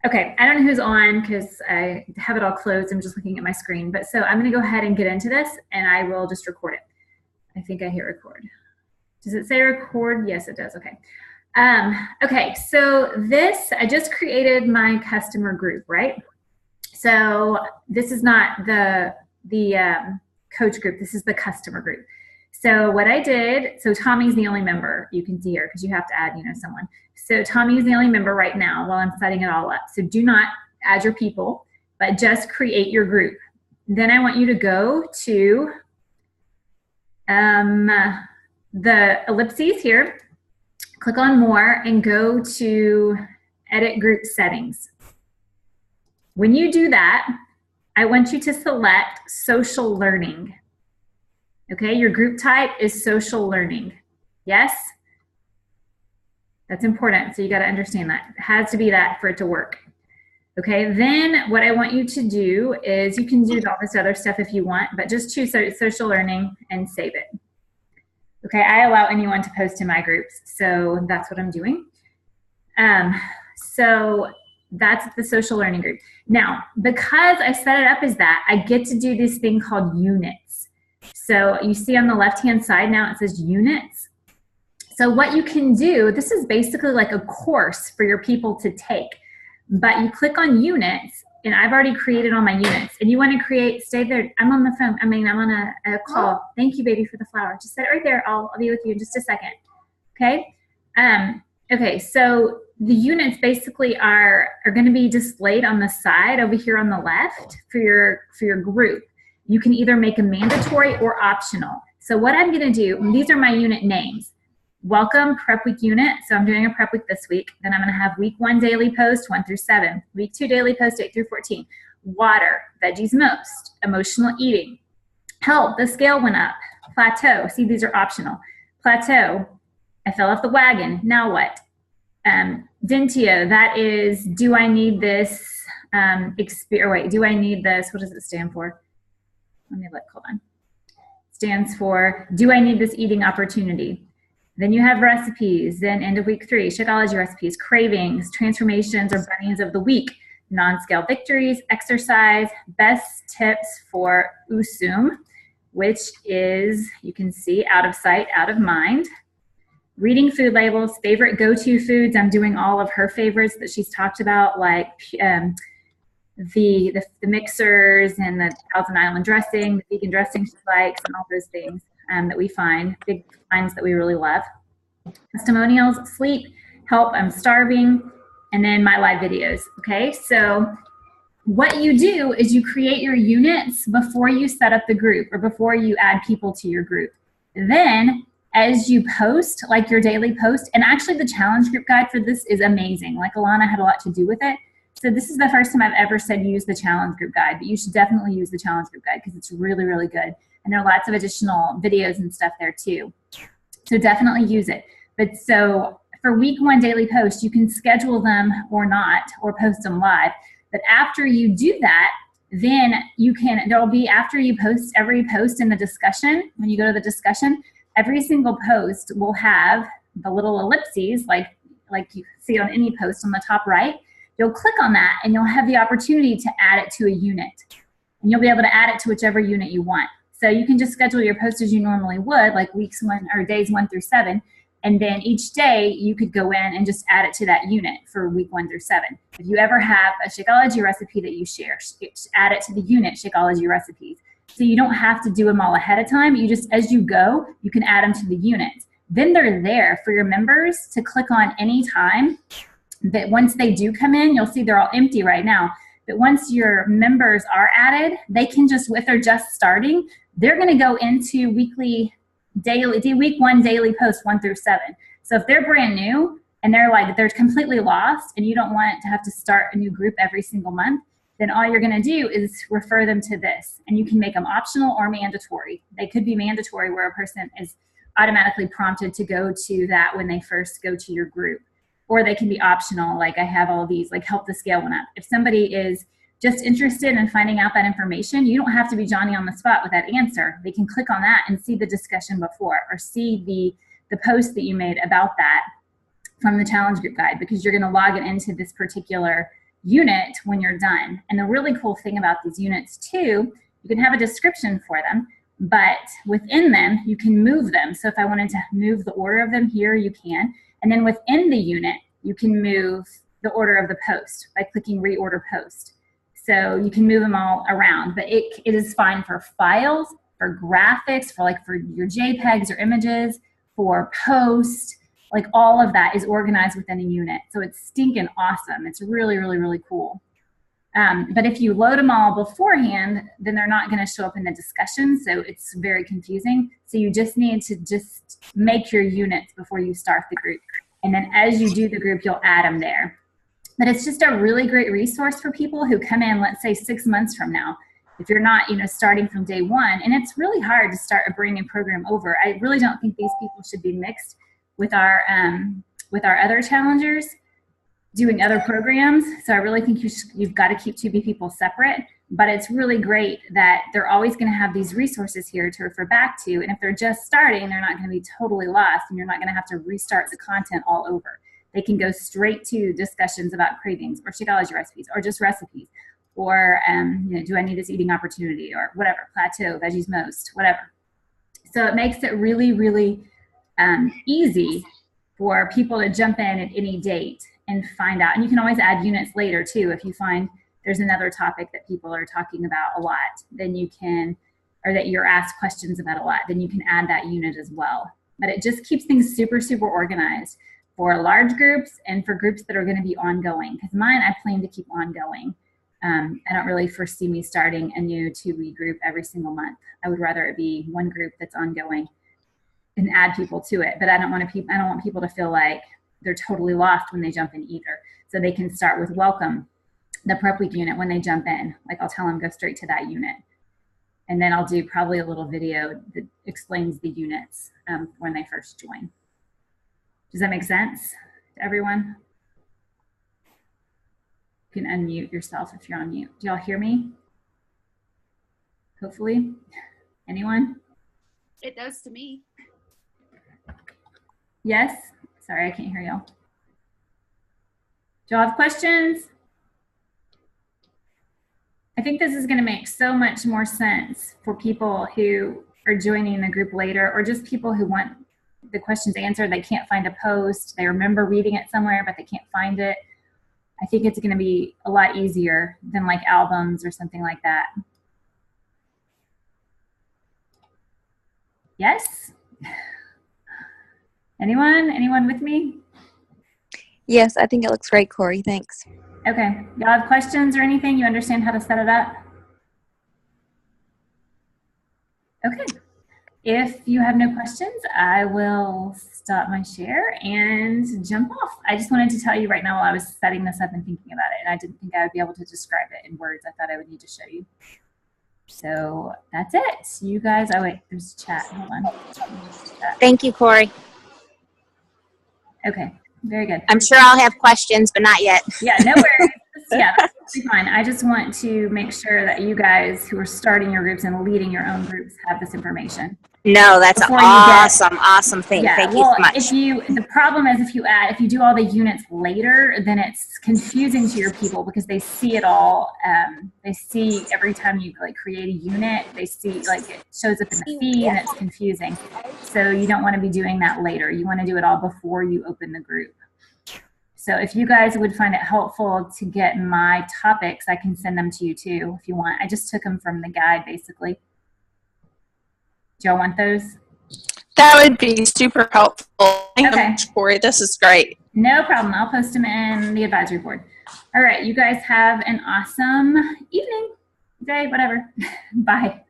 Okay, I don't know who's on because I have it all closed. I'm just looking at my screen. But so I'm going to go ahead and get into this, and I will just record it. I think I hit record. Does it say record? Yes, it does. Okay. Okay, so I just created my customer group, right? So this is not the coach group. This is the customer group. So what I did, so Tommy's the only member you can see here because you have to add, someone. So Tommy is the only member right now while I'm setting it all up. So do not add your people, but just create your group. Then I want you to go to the ellipses here, click on more and go to edit group settings. When you do that, I want you to select social learning. Okay, your group type is social learning. Yes? That's important, so you gotta understand that. It has to be that for it to work. Okay, then what I want you to do is, you can do all this other stuff if you want, but just choose social learning and save it. Okay, I allow anyone to post in my groups, so that's what I'm doing. So that's the social learning group. Now, because I set it up as that, I get to do this thing called units. So you see on the left-hand side now it says units. So what you can do, this is basically like a course for your people to take, but you click on units, and I've already created all my units, and you want to create, stay there. I'm on the phone. I'm on a call. Thank you, baby, for the flower. Just set it right there. I'll be with you in just a second. Okay. Okay. So the units basically are going to be displayed on the side over here on the left for your group. You can either make a mandatory or optional. So what I'm going to do, these are my unit names. Welcome Prep Week unit. So I'm doing a Prep Week this week. Then I'm going to have week 1 daily post 1 through 7. Week 2 daily post 8 through 14. Water, veggies most, emotional eating. Help, the scale went up. Plateau, see these are optional. Plateau, I fell off the wagon. Now what? Dentio, that is, do I need this do I need this, what does it stand for? Let me look, hold on. Stands for, do I need this eating opportunity? Then you have recipes, then end of week 3, Shakeology recipes, cravings, transformations or bunnies of the week, non-scale victories, exercise, best tips for Usum, which is, you can see, out of sight, out of mind. Reading food labels, favorite go-to foods. I'm doing all of her favorites that she's talked about, like the mixers and the Thousand Island dressing, the vegan dressing she likes, and all those things that we find, big finds that we really love. Testimonials, sleep, help, I'm starving, and then my live videos, okay? So what you do is you create your units before you set up the group or before you add people to your group. Then as you post, like your daily post, and actually the challenge group guide for this is amazing. Like Alana had a lot to do with it. So this is the first time I've ever said use the challenge group guide, but you should definitely use the challenge group guide because it's really, really good. And there are lots of additional videos and stuff there too. So definitely use it. But so for week 1 daily post, you can schedule them or not, or post them live. But after you do that, then you can, there'll be, after you post every post in the discussion, when you go to the discussion, every single post will have the little ellipses like you see on any post on the top right. You'll click on that and you'll have the opportunity to add it to a unit. And you'll be able to add it to whichever unit you want. So you can just schedule your post as you normally would, like weeks 1 or days 1 through 7. And then each day you could go in and just add it to that unit for week 1 through 7. If you ever have a Shakeology recipe that you share, add it to the unit Shakeology recipes. So you don't have to do them all ahead of time. You just, as you go, you can add them to the units. Then they're there for your members to click on any time. That once they do come in, you'll see they're all empty right now. But once your members are added, they can just, if they're just starting, they're going to go into week 1 daily post 1 through 7. So if they're brand new and they're completely lost and you don't want to have to start a new group every single month, then all you're going to do is refer them to this. And you can make them optional or mandatory. They could be mandatory where a person is automatically prompted to go to that when they first go to your group. Or they can be optional, like I have all these, like help the scale one up. If somebody is just interested in finding out that information, you don't have to be Johnny on the spot with that answer. They can click on that and see the discussion before, or see the post that you made about that from the challenge group guide, because you're going to log it into this particular unit when you're done. And the really cool thing about these units too, you can have a description for them, but within them, you can move them. So if I wanted to move the order of them here, you can. And then within the unit, you can move the order of the post by clicking reorder post. So you can move them all around, but it is fine for files, for graphics, for your JPEGs or images, for posts, like all of that is organized within a unit. So it's stinking awesome. It's really, really, really cool. But if you load them all beforehand, then they're not going to show up in the discussion. So it's very confusing. So you just need to just make your units before you start the group. And then as you do the group, you'll add them there. But it's just a really great resource for people who come in, let's say 6 months from now. If you're not, starting from day one, and it's really hard to start a brand new program over. I really don't think these people should be mixed with our other challengers doing other programs. So I really think you've got to keep 2B people separate. But it's really great that they're always going to have these resources here to refer back to. And if they're just starting, they're not going to be totally lost, and you're not going to have to restart the content all over. They can go straight to discussions about cravings or Shakeology recipes or just recipes, or do I need this eating opportunity, or whatever, plateau, veggies most, whatever. So it makes it really, really easy for people to jump in at any date and find out. And you can always add units later too. If you find there's another topic that people are talking about a lot, then you can, or that you're asked questions about a lot, then you can add that unit as well. But it just keeps things super, super organized for large groups and for groups that are going to be ongoing. Because mine, I plan to keep ongoing. I don't really foresee me starting a new 2B group every single month. I would rather it be one group that's ongoing and add people to it. But I don't want people to feel like they're totally lost when they jump in either. So they can start with welcome, the prep week unit, when they jump in. Like I'll tell them go straight to that unit. And then I'll do probably a little video that explains the units when they first join. Does that make sense to everyone? You can unmute yourself if you're on mute. Do y'all hear me? Hopefully. Anyone? It does to me. Yes? Sorry, I can't hear y'all. Do y'all have questions? I think this is going to make so much more sense for people who are joining the group later, or just people who want the questions answered. They can't find a post. They remember reading it somewhere, but they can't find it. I think it's going to be a lot easier than like albums or something like that. Yes? Anyone with me? Yes, I think it looks great, Corey. Thanks. Okay. Y'all have questions or anything? You understand how to set it up? Okay. If you have no questions, I will stop my share and jump off. I just wanted to tell you right now while I was setting this up and thinking about it, and I didn't think I would be able to describe it in words. I thought I would need to show you. So that's it. You guys, oh wait, there's a chat. Hold on. Thank you, Corey. Okay, very good. I'm sure I'll have questions, but not yet. Yeah, no worries. Yeah, that's totally fine. I just want to make sure that you guys who are starting your groups and leading your own groups have this information. No, that's an awesome thing. Yeah, Thank you so much. The problem is if you do all the units later, then it's confusing to your people because they see it all. They see every time you create a unit, they see it shows up in the feed and it's confusing. So you don't want to be doing that later. You want to do it all before you open the group. So if you guys would find it helpful to get my topics, I can send them to you too if you want. I just took them from the guide basically. Do y'all want those? That would be super helpful. Thank you so Okay. much, Corey. This is great. No problem. I'll post them in the advisory board. All right. You guys have an awesome evening, day, whatever. Bye.